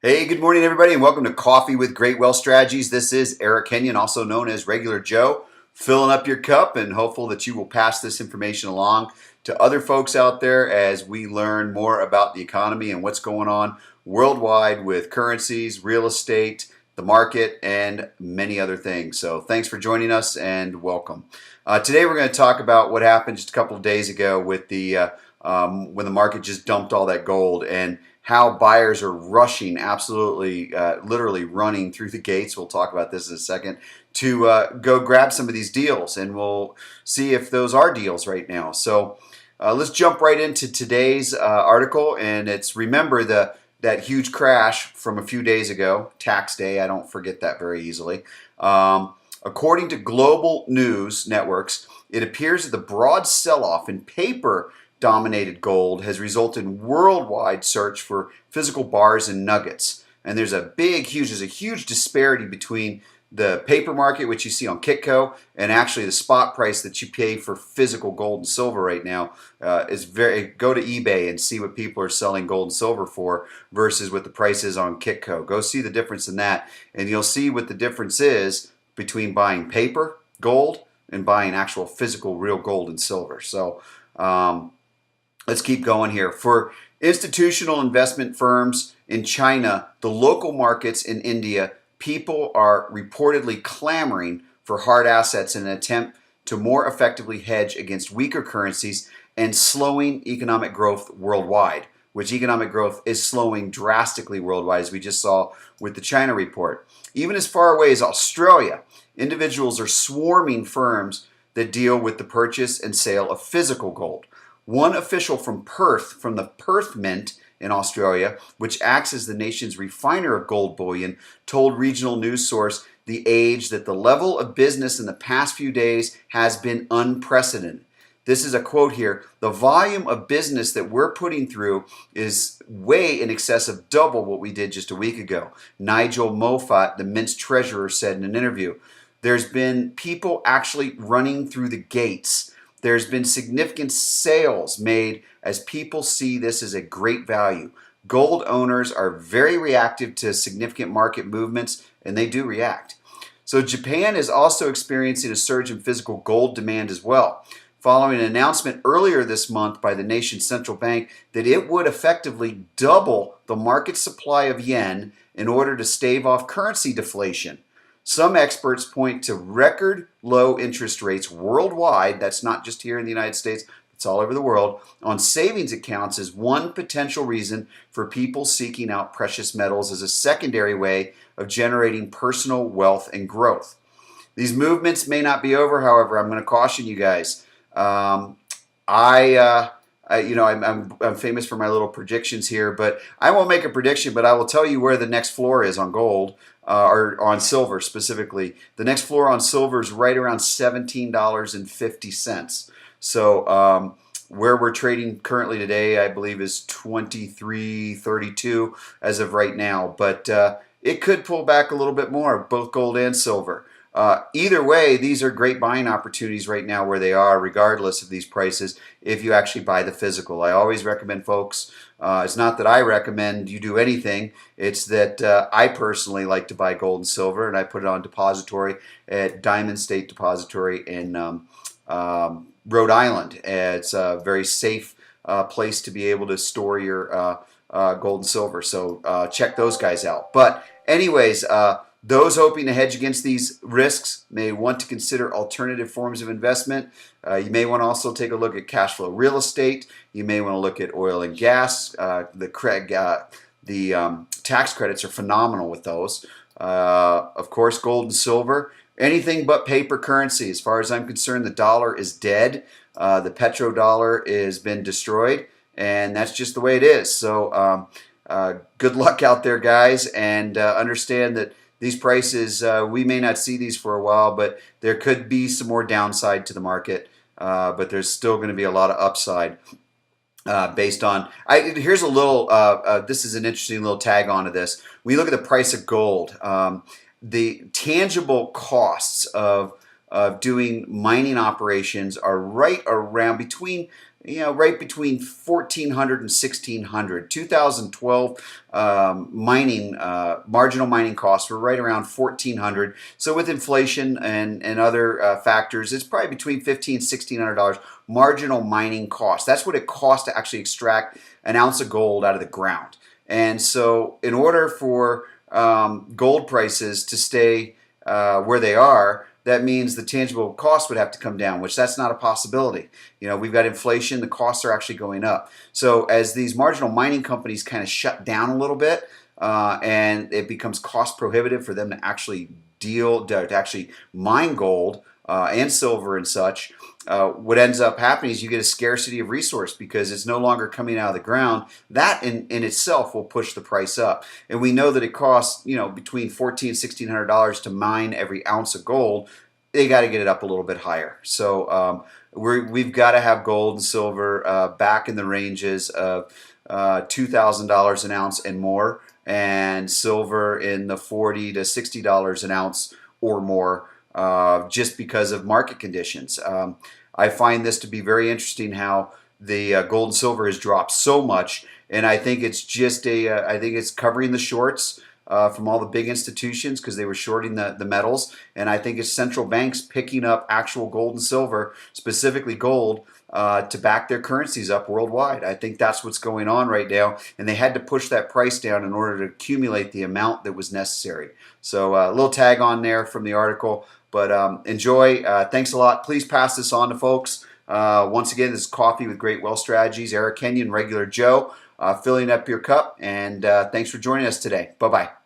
Hey, good morning, everybody, and welcome to Coffee with Great Wealth Strategies. This is Eric Kenyon, also known as Regular Joe, filling up your cup and hopeful that you will pass this information along to other folks out there as we learn more about the economy and what's going on worldwide with currencies, real estate, the market, and many other things. So thanks for joining us and welcome. Today we're going to talk about what happened just a couple of days ago with the when the market just dumped all that gold and how buyers are rushing, absolutely, literally running through the gates. We'll talk about this in a second to go grab some of these deals, and we'll see if those are deals right now. So let's jump right into today's article, and it's remember that huge crash from a few days ago, tax day. I don't forget that very easily. According to global news networks, it appears that the broad sell-off in paper dominated gold has resulted in worldwide search for physical bars and nuggets. And there's a huge disparity between the paper market, which you see on Kitco, and actually the spot price that you pay for physical gold and silver right now is go to eBay and see what people are selling gold and silver for versus what the price is on Kitco. Go see the difference in that, and you'll see what the difference is between buying paper gold and buying actual physical real gold and silver. So let's keep going here. For institutional investment firms in China, the local markets in India, people are reportedly clamoring for hard assets in an attempt to more effectively hedge against weaker currencies and slowing economic growth worldwide, which economic growth is slowing drastically worldwide, as we just saw with the China report. Even as far away as Australia, individuals are swarming firms that deal with the purchase and sale of physical gold. One official from Perth, from the Perth Mint in Australia, which acts as the nation's refiner of gold bullion, told regional news source The Age that the level of business in the past few days has been unprecedented. This is a quote here. The volume of business that we're putting through is way in excess of double what we did just a week ago. Nigel Moffat, the Mint's treasurer, said in an interview. There's been people actually running through the gates. There's been significant sales made as people see this as a great value. Gold owners are very reactive to significant market movements, and they do react. So Japan is also experiencing a surge in physical gold demand as well, following an announcement earlier this month by the nation's central bank that it would effectively double the market supply of yen in order to stave off currency deflation. Some experts point to record low interest rates worldwide, that's not just here in the United States, it's all over the world, on savings accounts as one potential reason for people seeking out precious metals as a secondary way of generating personal wealth and growth. These movements may not be over, however, I'm going to caution you guys. I'm famous for my little predictions here, but I won't make a prediction, but I will tell you where the next floor is on gold, or on silver specifically. The next floor on silver is right around $17.50. So where we're trading currently today, I believe, is $23.32 as of right now. But it could pull back a little bit more, both gold and silver. Either way, these are great buying opportunities right now where they are, regardless of these prices, if you actually buy the physical. I always recommend folks, it's not that I recommend you do anything, it's that I personally like to buy gold and silver, and I put it on depository at Diamond State Depository in Rhode Island. It's a very safe place to be able to store your gold and silver, so check those guys out. But anyways, those hoping to hedge against these risks may want to consider alternative forms of investment. You may want to also take a look at cash flow real estate. You may want to look at oil and gas. The tax credits are phenomenal with those. Of course, gold and silver. Anything but paper currency. As far as I'm concerned, the dollar is dead. The petrodollar has been destroyed, and that's just the way it is. So good luck out there, guys, and understand that these prices, we may not see these for a while, but there could be some more downside to the market, but there's still going to be a lot of upside based on, here's a little, this is an interesting little tag onto this. When you look at the price of gold, the tangible costs of doing mining operations are right around between right between 1,400 and 1,600. 2012 mining marginal mining costs were right around 1,400. So with inflation and other factors, it's probably between $1,500 and $1,600 marginal mining cost. That's what it costs to actually extract an ounce of gold out of the ground. And so in order for gold prices to stay where they are, that means the tangible cost would have to come down, which that's not a possibility. We've got inflation, the costs are actually going up. So as these marginal mining companies kind of shut down a little bit, and it becomes cost prohibitive for them to actually mine gold and silver and such, what ends up happening is you get a scarcity of resource because it's no longer coming out of the ground. That in itself will push the price up. And we know that it costs, between $1,400 and $1,600 to mine every ounce of gold. They got to get it up a little bit higher. So we've got to have gold and silver back in the ranges of $2,000 an ounce and more, and silver in the $40 to $60 an ounce or more, just because of market conditions. I find this to be very interesting how the gold and silver has dropped so much, and I think it's just I think it's covering the shorts from all the big institutions because they were shorting the metals, and I think it's central banks picking up actual gold and silver, specifically gold, to back their currencies up worldwide. I think that's what's going on right now, and they had to push that price down in order to accumulate the amount that was necessary. So a little tag on there from the article. But enjoy. Thanks a lot. Please pass this on to folks. Once again, this is Coffee with Great Wealth Strategies. Eric Kenyon, Regular Joe, filling up your cup. And thanks for joining us today. Bye-bye.